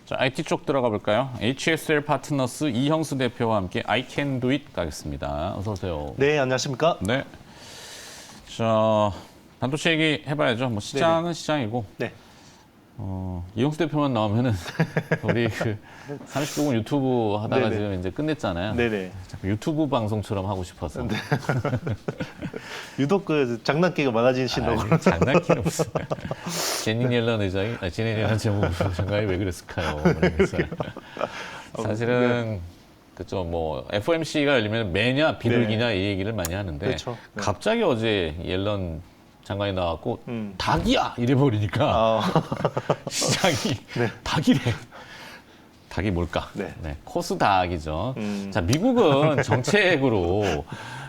자, IT 쪽 들어가 볼까요? HSL 파트너스 이형수 대표와 함께 I can do it 가겠습니다. 어서 오세요. 네, 안녕하십니까? 네. 자, 반도체 얘기 해봐야죠. 뭐 시장은 네네. 시장이고. 네. 이형수 대표만 나오면은 우리 그 39분 유튜브 하다가 네네. 지금 이제 끝냈잖아요. 네네. 자꾸 유튜브 방송처럼 하고 싶어서. 네. 유독 그 장난기가 많아지신다고. 아니, 장난기는 무슨. 제니 옐런 의장이, 제니 옐런 재무장관이 왜 그랬을까요? 그러면서. 사실은 그죠, 뭐 FOMC가 열리면 매냐 비둘기냐 이 얘기를 많이 하는데 그렇죠. 네. 갑자기 어제 옐런 장관이 나왔고 닭이야 이래 버리니까 시장이 닭이래. 닭이 뭘까? 네. 코스닥이죠. 자, 미국은 정책으로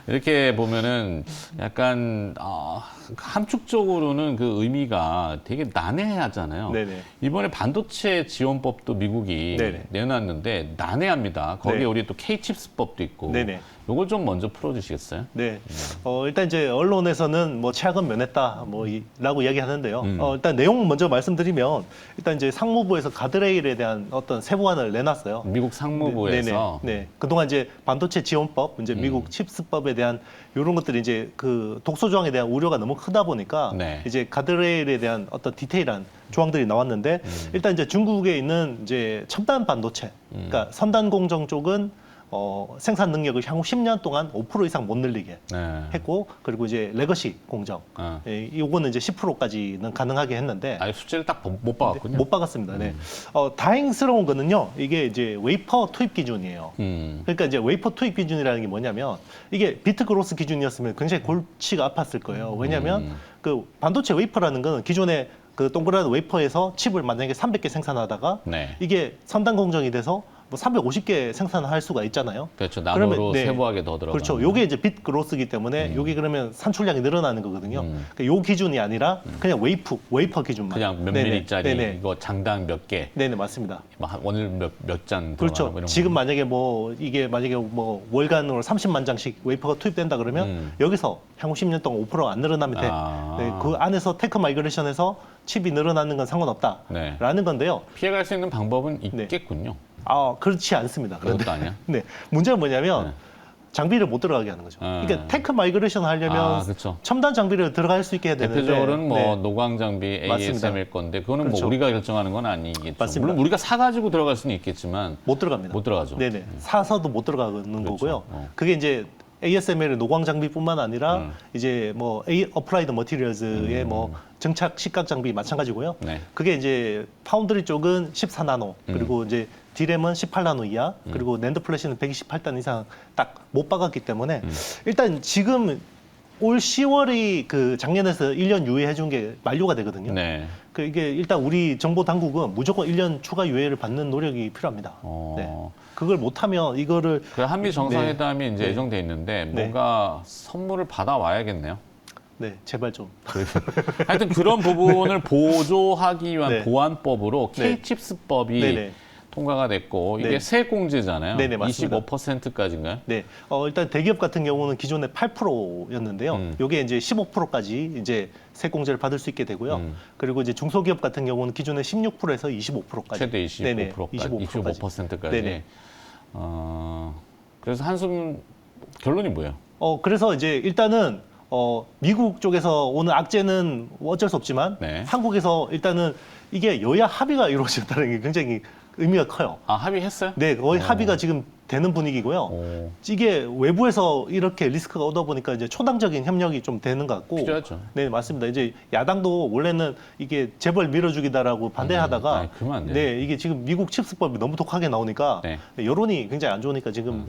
이렇게 보면은 약간 함축적으로는 그 의미가 되게 난해하잖아요. 네네. 이번에 반도체 지원법도 미국이 네네. 내놨는데 난해합니다. 거기에 네. 우리 또 K-칩스법도 있고. 네네. 요걸 좀 먼저 풀어주시겠어요? 네. 일단 이제 언론에서는 뭐 최악은 면했다, 라고 이야기하는데요. 일단 내용 먼저 말씀드리면, 일단 이제 상무부에서 가드레일에 대한 어떤 세부안을 내놨어요. 미국 상무부에서. 네. 그동안 이제 반도체 지원법, 이제 미국 칩스법에 대한 이런 것들이 이제 그 독소 조항에 대한 우려가 너무 크다 보니까 네. 이제 가드레일에 대한 어떤 디테일한 조항들이 나왔는데 일단 이제 중국에 있는 이제 첨단 반도체, 그러니까 선단 공정 쪽은 생산 능력을 향후 10년 동안 5% 이상 못 늘리게 네. 했고, 그리고 이제 레거시 공정, 요거는 이제 10%까지는 가능하게 했는데 아니, 숫자를 딱 못 봐왔군요. 못 박았습니다. 네. 다행스러운 거는요, 이게 이제 웨이퍼 투입 기준이에요. 그러니까 이제 웨이퍼 투입 기준이라는 게 뭐냐면 이게 비트 그로스 기준이었으면 굉장히 골치가 아팠을 거예요. 왜냐하면 그 반도체 웨이퍼라는 거는 기존에 그 동그란 웨이퍼에서 칩을 만약에 300개 생산하다가 네. 이게 선단 공정이 돼서 뭐 350개 생산할 수가 있잖아요. 그렇죠. 나노로 그러면, 네. 세부하게 더 들어가는. 그렇죠. 요게 이제 빗 그로스기 때문에 요게 그러면 산출량이 늘어나는 거거든요. 그러니까 요 기준이 아니라 그냥 웨이퍼 기준만. 그냥 몇 네네. 밀리짜리 네네. 이거 장당 몇 개. 네네, 맞습니다. 오늘 몇 잔 들어가는 그렇죠. 뭐 이런 지금 거. 만약에 이게 만약에 월간으로 30만 장씩 웨이퍼가 투입된다 그러면 여기서 향후 10년 동안 5%안 늘어나면 돼. 네, 그 안에서 테크 마이그레이션에서 칩이 늘어나는 건 상관없다라는 건데요. 피해갈 수 있는 방법은 있겠군요. 그렇지 않습니다. 그런데 그것도 아니야? 네, 문제는 뭐냐면 장비를 못 들어가게 하는 거죠. 그러니까 테크 마이그레이션 하려면 그렇죠. 첨단 장비를 들어갈 수 있게 해야 되는데 대표적으로는 뭐 네. 노광 장비 맞습니다. ASM일 건데 그거는 그렇죠. 뭐 우리가 결정하는 건 아니겠죠. 맞습니다. 물론 우리가 사가지고 들어갈 수는 있겠지만 못 들어갑니다. 못 들어가죠. 네네. 사서도 못 들어가는 그렇죠. 거고요. 그게 이제 ASML의 노광 장비뿐만 아니라 이제 어플라이드 머티리얼즈의 정착 식각 장비 마찬가지고요. 네. 그게 이제 파운드리 쪽은 14나노 그리고 이제 D램은 18나노 이하 그리고 낸드 플래시는 128단 이상 딱 못 박았기 때문에 일단 지금 올 10월이 그 작년에서 1년 유예해 준 게 만료가 되거든요. 네. 이게 일단 우리 정보 당국은 무조건 1년 추가 유예를 받는 노력이 필요합니다. 네. 그걸 못하면 이거를 그 한미 정상회담이 이제 네. 예정돼 있는데 네. 뭔가 선물을 받아와야겠네요. 네, 제발 좀. 하여튼 그런 부분을 보조하기 위한 네. 보완법으로 네. K-칩스법이 네네. 통과가 됐고 이게 네. 세액공제잖아요. 네네, 맞습니다. 25%까지인가요? 네, 일단 대기업 같은 경우는 기존에 8%였는데요. 요게 이제 15%까지 이제 세공제를 받을 수 있게 되고요. 그리고 이제 중소기업 같은 경우는 기존에 16%에서 25%까지. 최대 25%까지. 25%까지. 네네. 그래서 한숨 결론이 뭐예요? 그래서 이제 일단은 미국 쪽에서 오는 악재는 어쩔 수 없지만 네. 한국에서 일단은 이게 여야 합의가 이루어졌다는 게 굉장히 의미가 커요. 합의했어요? 네, 거의 합의가 지금 되는 분위기고요. 이게 외부에서 이렇게 리스크가 오다 보니까 이제 초당적인 협력이 좀 되는 것 같고. 필요하죠. 네, 맞습니다. 이제 야당도 원래는 이게 재벌 밀어주기다라고 반대하다가 그러면 안 돼요. 네, 이게 지금 미국 칩스법이 너무 독하게 나오니까 네. 여론이 굉장히 안 좋으니까 지금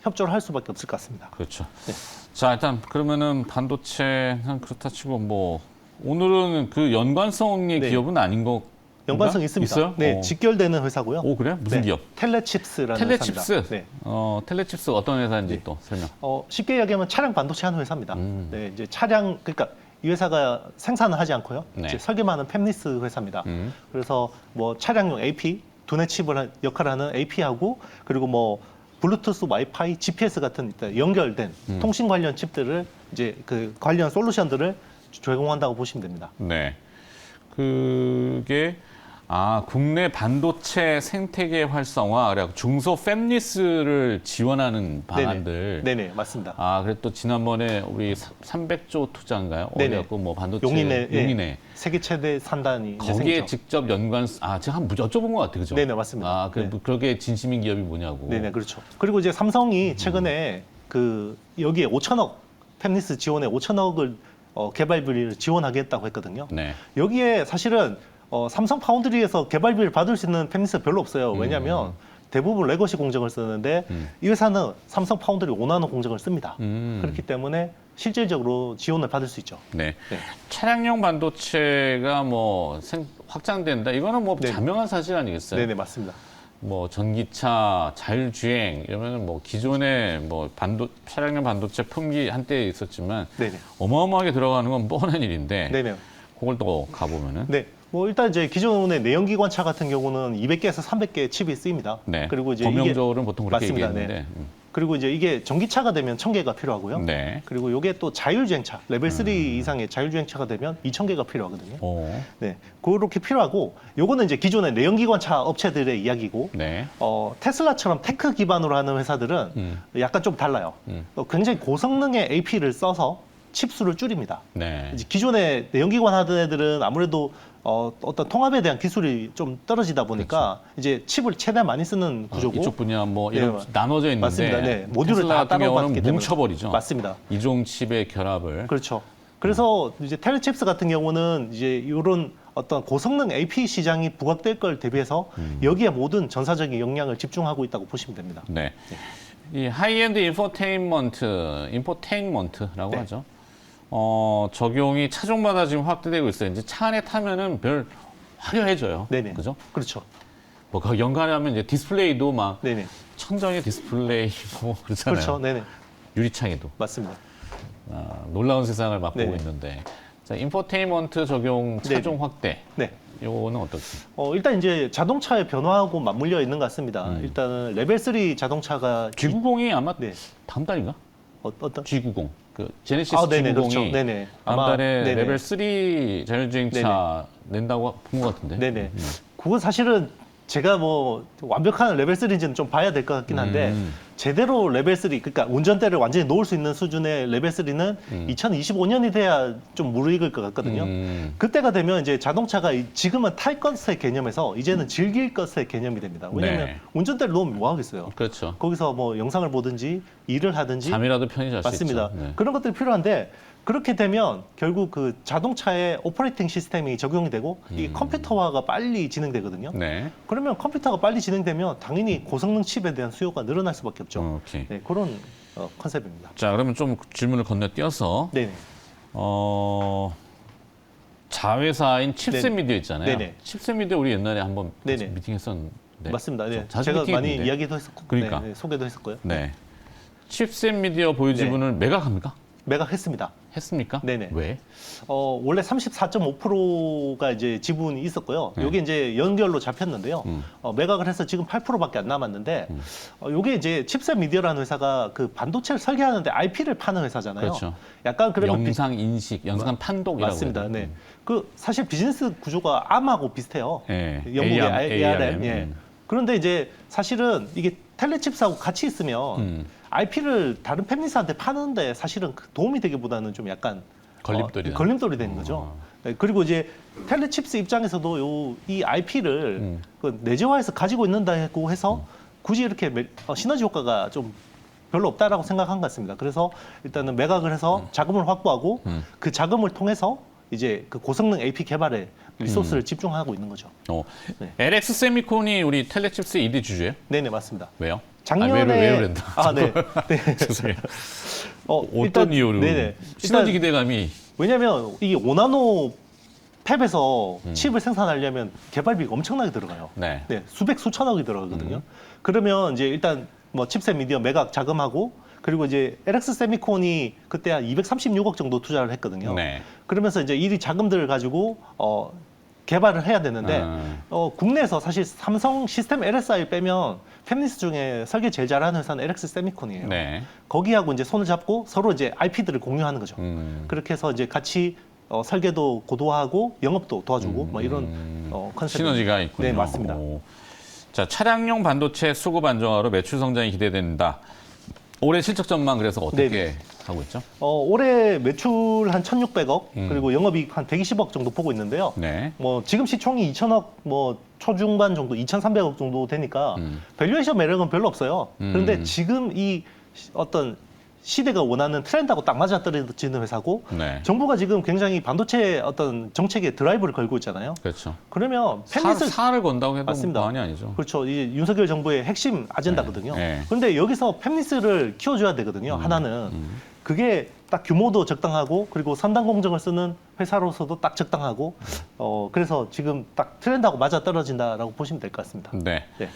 협조를 할 수밖에 없을 것 같습니다. 그렇죠. 네. 자, 일단 그러면은 반도체 그렇다 치고 뭐 오늘은 그 연관성의 네. 기업은 아닌 거 연관성 있습니다. 있어요? 네, 직결되는 회사고요. 오, 그래요? 무슨 네, 기업? 텔레칩스라는 텔레칩스. 회사입니다. 네. 텔레칩스 어떤 회사인지 네. 또 설명. 쉽게 이야기하면 차량 반도체 하는 회사입니다. 네, 이제 그러니까 이 회사가 생산을 하지 않고요. 네. 이제 설계만 하는 팹리스 회사입니다. 그래서 뭐 차량용 AP, 두뇌 칩을 역할을 하는 AP하고 그리고 뭐 블루투스, 와이파이, GPS 같은 연결된 통신 관련 칩들을 이제 그 관련 솔루션들을 제공한다고 보시면 됩니다. 네. 그게 국내 반도체 생태계 활성화, 그래 중소 팹리스를 지원하는 방안들. 네네, 맞습니다. 그래 또 지난번에 우리 300조 투자인가요? 네네. 어디갖고 뭐 반도체 용인에, 용인에 세계 최대 산단이 이제 거기에 생기죠. 직접 연관, 제가 한번 여쭤본 것 같아요, 그죠? 네네, 맞습니다. 네. 그렇게 진심인 기업이 뭐냐고. 네네, 그렇죠. 그리고 이제 삼성이 최근에 그 여기에 5천억 팹리스 지원에 5천억을 개발비를 지원하겠다고 했거든요. 네. 여기에 사실은 삼성 파운드리에서 개발비를 받을 수 있는 팹리스가 별로 없어요. 왜냐하면 대부분 레거시 공정을 쓰는데 이 회사는 삼성 파운드리 5나노 공정을 씁니다. 그렇기 때문에 실질적으로 지원을 받을 수 있죠. 네. 네. 차량용 반도체가 뭐 확장된다. 이거는 뭐 네. 자명한 사실 아니겠어요? 네네, 맞습니다. 뭐 전기차, 자율주행 이러면은 뭐 기존에 뭐 차량용 반도체 품귀 한때 있었지만 네네. 어마어마하게 들어가는 건 뻔한 일인데 네네. 그걸 또 가보면은 네. 뭐 일단 이제 기존의 내연기관차 같은 경우는 200개에서 300개의 칩이 쓰입니다. 네. 그리고 이제 범용적으로는 보통 그렇게 맞습니다. 얘기했는데 그리고 이제 이게 전기차가 되면 1000개가 필요하고요. 네. 그리고 이게 또 자율주행차, 레벨 3 이상의 자율주행차가 되면 2000개가 필요하거든요. 네. 그렇게 필요하고 요거는 이제 기존의 내연기관차 업체들의 이야기고 네. 테슬라처럼 테크 기반으로 하는 회사들은 약간 좀 달라요. 굉장히 고성능의 AP를 써서 칩수를 줄입니다. 네. 이제 기존의 내연기관 하던 애들은 아무래도 어떤 통합에 대한 기술이 좀 떨어지다 보니까 이제 칩을 최대한 많이 쓰는 구조고 이쪽 분야 뭐 이런 나눠져 있는데 맞습니다. 네. 모듈을 테슬라 다 같은 따로 경우는 받기 때문에 뭉쳐버리죠. 맞습니다. 이종 칩의 결합을. 그렇죠. 그래서 이제 텔레칩스 같은 경우는 이제 이런 어떤 고성능 AP 시장이 부각될 걸 대비해서 여기에 모든 전사적인 역량을 집중하고 있다고 보시면 됩니다. 네. 이 하이엔드 인포테인먼트라고 네. 하죠. 적용이 차종마다 지금 확대되고 있어요. 이제 차 안에 타면은 별 화려해져요. 네네. 그죠? 그렇죠. 뭐 그 연관하면 이제 디스플레이도 막 네네. 천정에 디스플레이 뭐 그렇잖아요. 그렇죠. 네네. 유리창에도. 맞습니다. 놀라운 세상을 맛보고 네네. 있는데. 자, 인포테인먼트 적용 차종 확대. 네. 요거는 어떻게? 일단 이제 자동차의 변화하고 맞물려 있는 것 같습니다. 일단은 레벨 3 자동차가 G90이 아마 네. 다음 달인가? 어떤 G90. 그 제네시스 네네, G90이 그렇죠. 네네. 다음 아마 달에 네네. 레벨 3 자율주행차 낸다고 본 것 같은데. 네네. 그거 사실은 제가 뭐 완벽한 레벨 3인지는 좀 봐야 될 것 같긴 한데 제대로 레벨 3, 그러니까 운전대를 완전히 놓을 수 있는 수준의 레벨 3는 2025년이 돼야 좀 무르익을 것 같거든요. 그때가 되면 이제 자동차가 지금은 탈 것의 개념에서 이제는 즐길 것의 개념이 됩니다. 왜냐하면 네. 운전대를 놓으면 뭐 하겠어요. 그렇죠. 거기서 뭐 영상을 보든지 일을 하든지 잠이라도 편히 잘 수 있죠. 맞습니다. 네. 그런 것들이 필요한데 그렇게 되면 결국 그 자동차의 오퍼레이팅 시스템이 적용이 되고 이게 컴퓨터화가 빨리 진행되거든요. 네. 그러면 컴퓨터가 빨리 진행되면 당연히 고성능 칩에 대한 수요가 늘어날 수밖에 없죠. 오케이. 네, 그런 컨셉입니다. 자, 그러면 좀 질문을 건너뛰어서 네네. 자회사인 칩셋 네네. 미디어 있잖아요. 네네. 칩셋 미디어 우리 옛날에 한번 같이 네네. 미팅했었는데. 맞습니다. 네. 자주 제가 많이 미팅했는데. 이야기도 했었고, 그러니까. 네, 소개도 했었고요. 네. 칩셋 미디어 보유 지분을 매각합니까? 매각했습니다. 했습니까? 네네. 왜? 원래 34.5%가 이제 지분이 있었고요. 네. 요게 이제 연결로 잡혔는데요. 매각을 해서 지금 8%밖에 안 남았는데, 요게 이제 칩셋 미디어라는 회사가 그 반도체를 설계하는데 IP를 파는 회사잖아요. 그렇죠. 약간 그러면 영상 인식, 영상 판독이라고 맞습니다. 해야 되나? 네. 그 사실 비즈니스 구조가 ARM하고 비슷해요. 네. 영국의 ARM. 예. 음. 그런데 이제 사실은 이게 텔레칩스하고 같이 있으면 IP를 다른 팹리스한테 파는데 사실은 도움이 되기보다는 좀 약간 걸림돌이 되는 거죠. 네, 그리고 이제 텔레칩스 입장에서도 이 IP를 그 내재화해서 가지고 있는다고 해서 굳이 이렇게 시너지 효과가 좀 별로 없다라고 생각한 것 같습니다. 그래서 일단은 매각을 해서 자금을 확보하고 그 자금을 통해서 이제 그 고성능 AP 개발에 리소스를 집중하고 있는 거죠. 네. LX 세미콘이 우리 텔레칩스 1위 주주예요? 네네, 맞습니다. 왜요? 작년에 왜요 그랬나? 네. 네. 죄송해요. 일단, 어떤 이유로? 네네. 시너지 일단 기대감이 왜냐하면 이게 5나노 팹에서 칩을 생산하려면 개발비가 엄청나게 들어가요. 네. 네, 수백 수천억이 들어가거든요. 그러면 이제 일단 뭐 칩셋 미디어 매각 자금하고 그리고 이제 LX 세미콘이 그때 한 236억 정도 투자를 했거든요. 네. 그러면서 이제 이 자금들을 가지고 개발을 해야 되는데 국내에서 사실 삼성 시스템 LSI 빼면 팹리스 중에 설계 제일 잘하는 회사는 LX 세미콘이에요. 네. 거기하고 이제 손을 잡고 서로 이제 IP들을 공유하는 거죠. 음. 그렇게 해서 이제 같이 설계도 고도화하고 영업도 도와주고 뭐 이런 컨셉 시너지가 있군요. 네, 맞습니다. 자, 차량용 반도체 수급 안정화로 매출 성장이 기대된다. 올해 실적 전망 그래서 어떻게 네네. 하고 있죠? 올해 매출 한 1,600억 그리고 영업이익 한 120억 정도 보고 있는데요. 네. 뭐 지금 시총이 2,000억 뭐 초중반 정도 2,300억 정도 되니까 밸류에이션 매력은 별로 없어요. 그런데 지금 이 어떤 시대가 원하는 트렌드하고 딱 맞아떨어지는 회사고 네. 정부가 지금 굉장히 반도체 어떤 정책에 드라이브를 걸고 있잖아요. 그렇죠. 그러면 팹릿을 사를 건다고 해도 맞습니다. 과언이 아니죠. 그렇죠. 이제 윤석열 정부의 핵심 아젠다거든요. 네. 그런데 여기서 팹릿을 키워줘야 되거든요. 하나는 그게 딱 규모도 적당하고 그리고 선단 공정을 쓰는 회사로서도 딱 적당하고 그래서 지금 딱 트렌드하고 맞아 떨어진다라고 보시면 될 것 같습니다. 네. 네.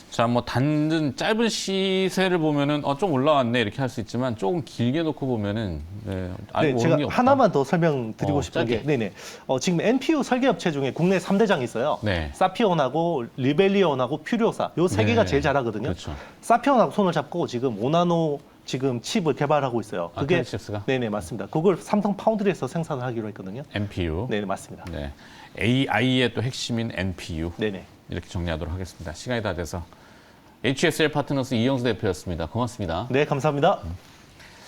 자, 뭐 단순 짧은 시세를 보면은 좀 올라왔네 이렇게 할 수 있지만 조금 길게 놓고 보면은 네, 제가 하나만 더 설명드리고 싶은 짧게. 게, 네네. 지금 NPU 설계업체 중에 국내 3대장이 있어요. 네. 사피온하고 리벨리온하고 퓨리오사 요 세 개가 네. 제일 잘하거든요. 그렇죠. 사피온하고 손을 잡고 지금 5나노 지금 칩을 개발하고 있어요. 그게 칩스가? 네네 맞습니다. 그걸 삼성 파운드리에서 생산을 하기로 했거든요. NPU. 네네 맞습니다. 네. AI의 또 핵심인 NPU. 네네. 이렇게 정리하도록 하겠습니다. 시간이 다 돼서 HSL 파트너스 이영수 대표였습니다. 고맙습니다. 네 감사합니다.